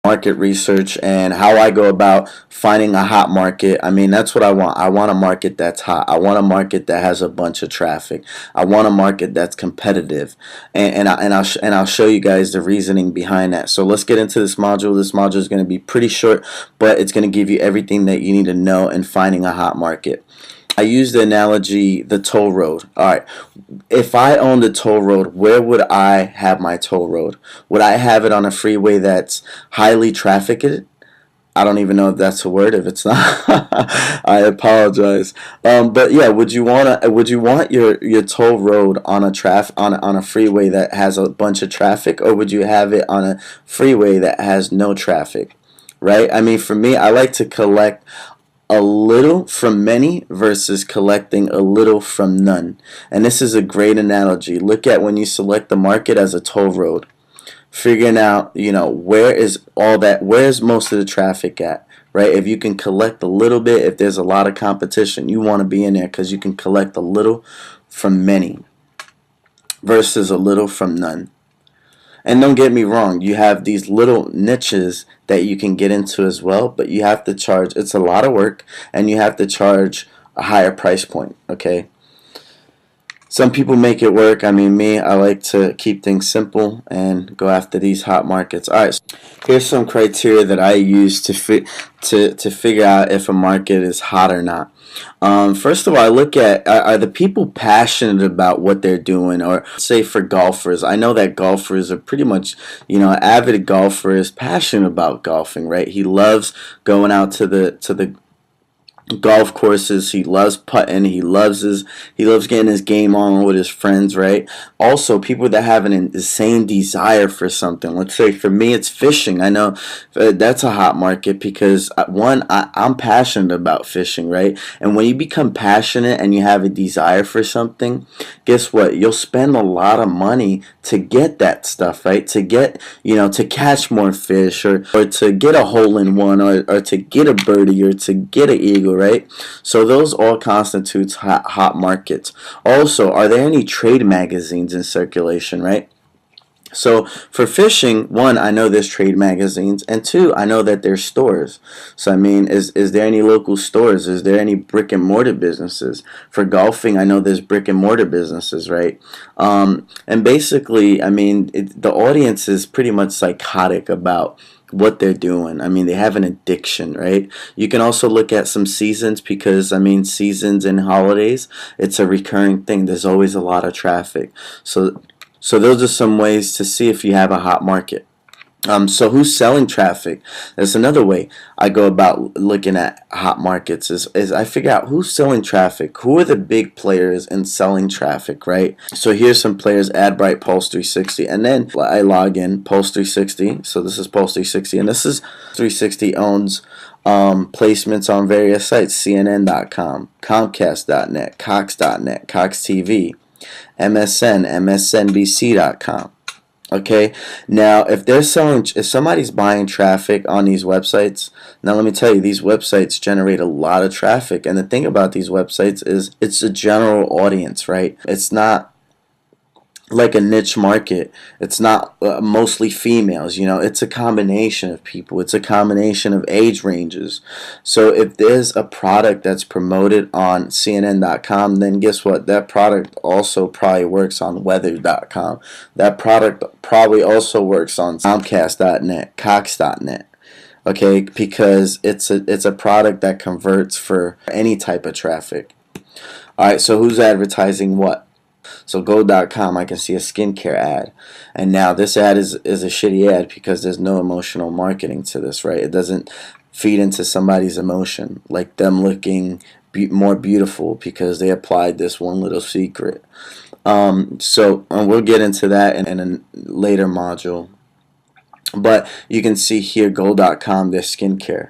market research and how I go about finding a hot market. I mean, that's what I want. I want a market that's hot. I want a market that has a bunch of traffic. I want a market that's competitive, and I'll show you guys the reasoning behind that. So let's get into this module. This module is going to be pretty short, but it's going to give you everything that you need to know in finding a hot market. I use the analogy, the toll road. Alright, if I owned a toll road, where would I have my toll road? Would I have it on a freeway that's highly trafficked? I don't even know if that's a word. If it's not, I apologize. But yeah, would you want your toll road on a freeway that has a bunch of traffic, or would you have it on a freeway that has no traffic? Right? I mean, for me, I like to collect a little from many versus collecting a little from none. And this is a great analogy. Look at when you select the market as a toll road, figuring out, where's most of the traffic at, right? If you can collect a little bit, if there's a lot of competition, you want to be in there because you can collect a little from many versus a little from none. And don't get me wrong, you have these little niches that you can get into as well, but you have to charge, it's a lot of work, and you have to charge a higher price point, okay? Some people make it work. I mean, me, I like to keep things simple and go after these hot markets. All right, so here's some criteria that I use to figure out if a market is hot or not. First of all, I look at, are the people passionate about what they're doing? Or say for golfers, I know that golfers are pretty much, an avid golfer is passionate about golfing, right? He loves going out to the golf courses. He loves putting. He loves getting his game on with his friends, right? Also, people that have an insane desire for something. Let's say for me, it's fishing. I know that's a hot market because I'm passionate about fishing, right? And when you become passionate and you have a desire for something, guess what? You'll spend a lot of money to get that stuff, right? To get, to catch more fish, or to get a hole in one, or to get a birdie, or to get an eagle, right? So those all constitutes hot markets. Also, are there any trade magazines in circulation, right? So for fishing, one, I know there's trade magazines, and two, I know that there's stores. So I mean, is there any local stores? Is there any brick and mortar businesses? For golfing, I know there's brick and mortar businesses, right? And basically, I mean, the audience is pretty much psychotic about what they're doing. I mean, they have an addiction, right? You can also look at some seasons, because I mean, seasons and holidays, it's a recurring thing. There's always a lot of traffic. So those are some ways to see if you have a hot market. So who's selling traffic? That's another way I go about looking at hot markets is I figure out who's selling traffic. Who are the big players in selling traffic, right? So here's some players: AdBright, Pulse 360, and then I log in Pulse 360. So this is Pulse 360, and this is 360 owns placements on various sites: CNN.com, Comcast.net, Cox.net, Cox TV, MSN, MSNBC.com. Okay, now if somebody's buying traffic on these websites, now let me tell you, these websites generate a lot of traffic. And the thing about these websites is it's a general audience, right? It's not like a niche market. It's not mostly females, it's a combination of people. It's a combination of age ranges. So if there's a product that's promoted on CNN.com, then guess what? That product also probably works on weather.com. That product probably also works on Comcast.net, Cox.net. Okay, because it's a product that converts for any type of traffic. Alright, so who's advertising what? So go.com, I can see a skincare ad, and now this ad is a shitty ad because there's no emotional marketing to this, right? It doesn't feed into somebody's emotion, like them looking more beautiful because they applied this one little secret. So we'll get into that in a later module. But you can see here, go.com, their skincare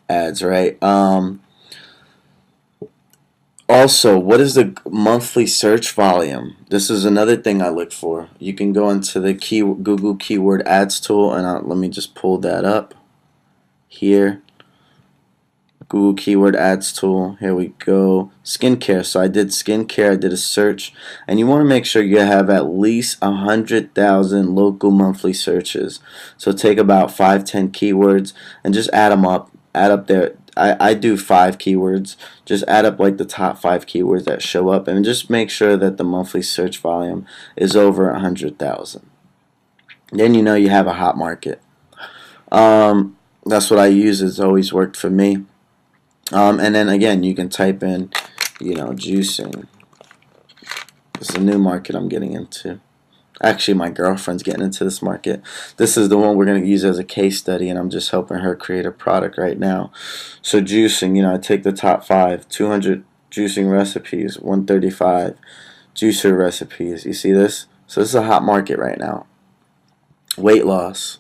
ads, right? Also, what is the monthly search volume? This is another thing I look for. You can go into the Google Keyword Ads tool, and let me just pull that up here. Google Keyword Ads tool. Here we go. Skincare. So I did skincare. I did a search, and you want to make sure you have at least 100,000 local monthly searches. So take about 5-10 keywords and just add them up. Add up there. I do 5 keywords. Just add up like the top 5 keywords that show up, and just make sure that the monthly search volume is over 100,000. Then you know you have a hot market. That's what I use. It's always worked for me. And then again, you can type in, juicing. This is a new market I'm getting into. Actually, my girlfriend's getting into this market. This is the one we're going to use as a case study, and I'm just helping her create a product right now. So juicing, I take the top 5, 200 juicing recipes, 135 juicer recipes. You see this? So this is a hot market right now. Weight loss.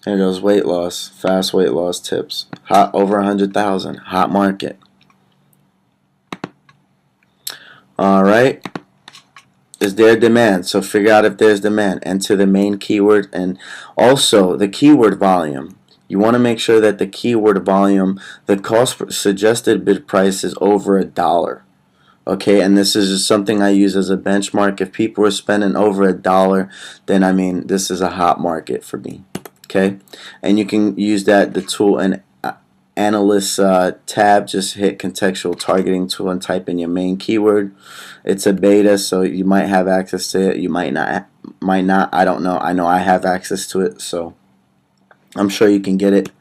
Here goes weight loss, fast weight loss tips. Hot, over 100,000, hot market. Alright, is there demand? So figure out if there's demand. Enter the main keyword, and also the keyword volume. You want to make sure that the keyword volume, the cost suggested bid price is over $1. Okay, and this is just something I use as a benchmark. If people are spending over $1, then this is a hot market for me. Okay, and you can use the tool and analyst tab. Just hit contextual targeting tool and type in your main keyword. It's a beta, so you might have access to it. You might not. I don't know. I know I have access to it, so I'm sure you can get it.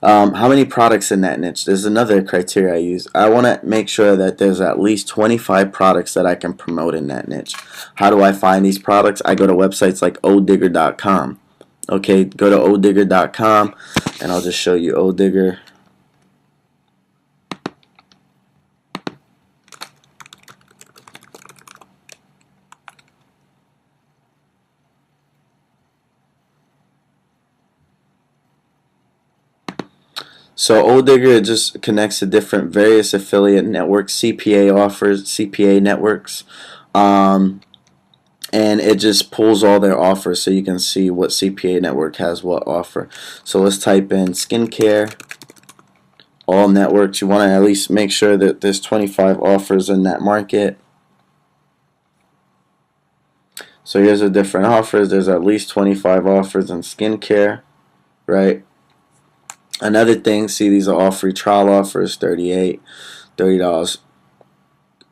How many products in that niche? There's another criteria I use. I want to make sure that there's at least 25 products that I can promote in that niche. How do I find these products? I go to websites like odigger.com. Okay, go to odigger.com, and I'll just show you Odigger. So Odigger just connects to different various affiliate networks, CPA offers, CPA networks. And it just pulls all their offers so you can see what CPA network has what offer. So let's type in skincare, all networks. You want to at least make sure that there's 25 offers in that market. So here's the different offers. There's at least 25 offers in skincare, right? Another thing, see, these are all free trial offers, $30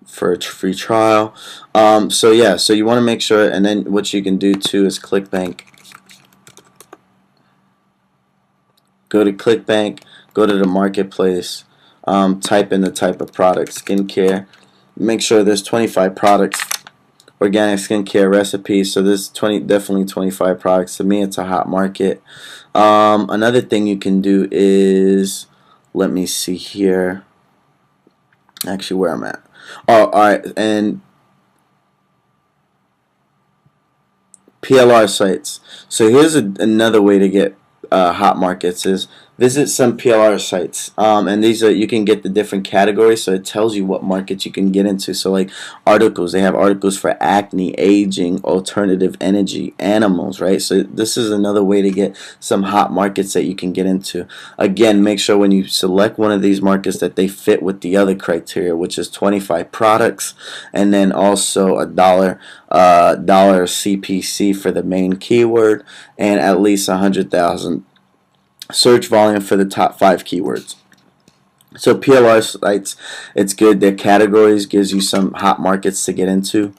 for a free trial. So yeah, so you want to make sure, and then what you can do too is ClickBank. Go to ClickBank, go to the marketplace, type in the type of product, skincare. Make sure there's 25 products, organic skincare recipes. So there's definitely 25 products. To me, it's a hot market. Another thing you can do is, let me see here. Actually, where I'm at. Oh, alright, and PLR sites. So here's another way to get hot markets is visit some PLR sites, and these are, you can get the different categories, so it tells you what markets you can get into. So like articles, they have articles for acne, aging, alternative energy, animals, right? So this is another way to get some hot markets that you can get into. Again, make sure when you select one of these markets that they fit with the other criteria, which is 25 products, and then also $1 CPC for the main keyword, and at least 100,000 search volume for the top 5 keywords. So PLR sites, it's good. Their categories gives you some hot markets to get into.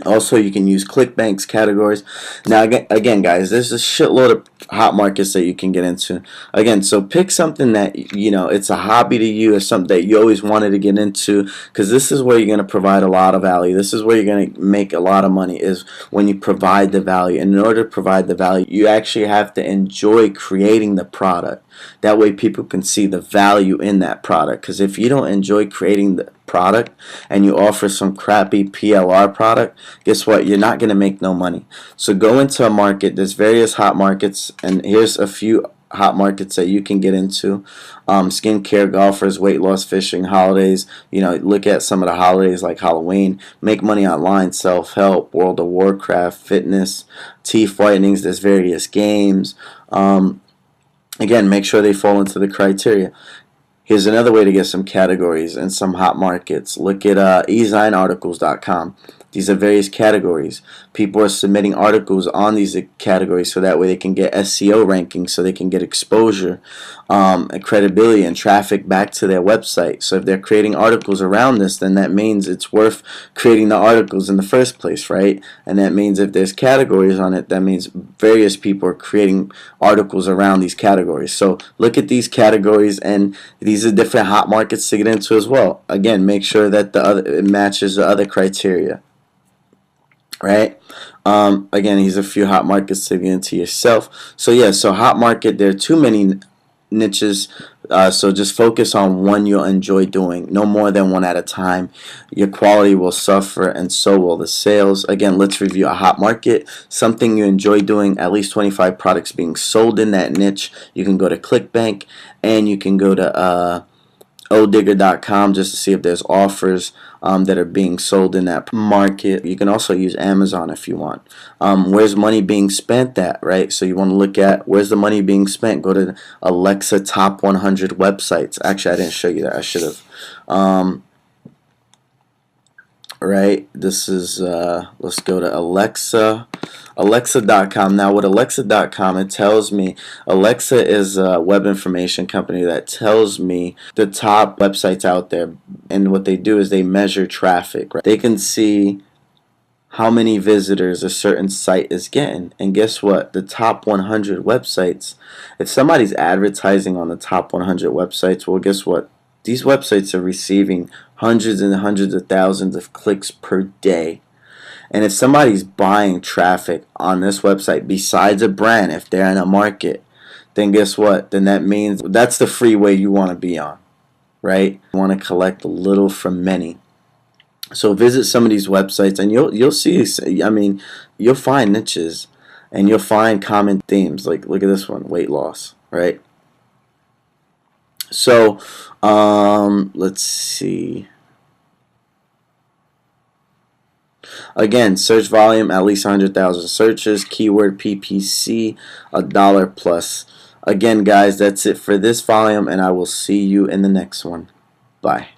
Also, you can use ClickBank's categories. Now, again, guys, there's a shitload of hot markets that you can get into. Again, so pick something that, it's a hobby to you, or something that you always wanted to get into, because this is where you're going to provide a lot of value. This is where you're going to make a lot of money, is when you provide the value. And in order to provide the value, you actually have to enjoy creating the product. That way people can see the value in that product. Because if you don't enjoy creating the product and you offer some crappy PLR product, guess what? You're not going to make no money. So go into a market. There's various hot markets, and here's a few hot markets that you can get into. Skincare, golfers, weight loss, fishing, holidays. Look at some of the holidays like Halloween. Make money online, self-help, World of Warcraft, fitness, teeth whitenings. There's various games. Again, make sure they fall into the criteria. Here's another way to get some categories and some hot markets. Look at ezinearticles.com. These are various categories. People are submitting articles on these categories so that way they can get SEO rankings, so they can get exposure and credibility and traffic back to their website. So if they're creating articles around this, then that means it's worth creating the articles in the first place, right? And that means if there's categories on it, that means various people are creating articles around these categories. So look at these categories, and these are different hot markets to get into as well. Again, make sure that it matches the other criteria. Right? Again, here's a few hot markets to get into yourself. So yeah, so hot market, there are too many niches, so just focus on one you'll enjoy doing, no more than one at a time. Your quality will suffer, and so will the sales. Again, let's review a hot market: something you enjoy doing, at least 25 products being sold in that niche. You can go to ClickBank, and you can go to odigger.com just to see if there's offers that are being sold in that market. You can also use Amazon if you want. Where's money being spent at, right? So you want to look at where's the money being spent. Go to Alexa top 100 websites. Actually, I didn't show you that. I should have. Right, this is let's go to Alexa.com. Now with Alexa.com, it tells me, Alexa is a web information company that tells me the top websites out there, and what they do is they measure traffic, right? They can see how many visitors a certain site is getting, and guess what? The top 100 websites, if somebody's advertising on the top 100 websites, well, guess what? These websites are receiving hundreds and hundreds of thousands of clicks per day. And if somebody's buying traffic on this website besides a brand, if they're in a market, then guess what? Then that means that's the freeway you want to be on, right? You want to collect little from many. So visit some of these websites, and you'll see, I mean, you'll find niches, and you'll find common themes. Like, look at this one, weight loss, right? So let's see. Again, search volume, at least 100,000 searches. Keyword PPC, $1 plus. Again, guys, that's it for this volume, and I will see you in the next one. Bye.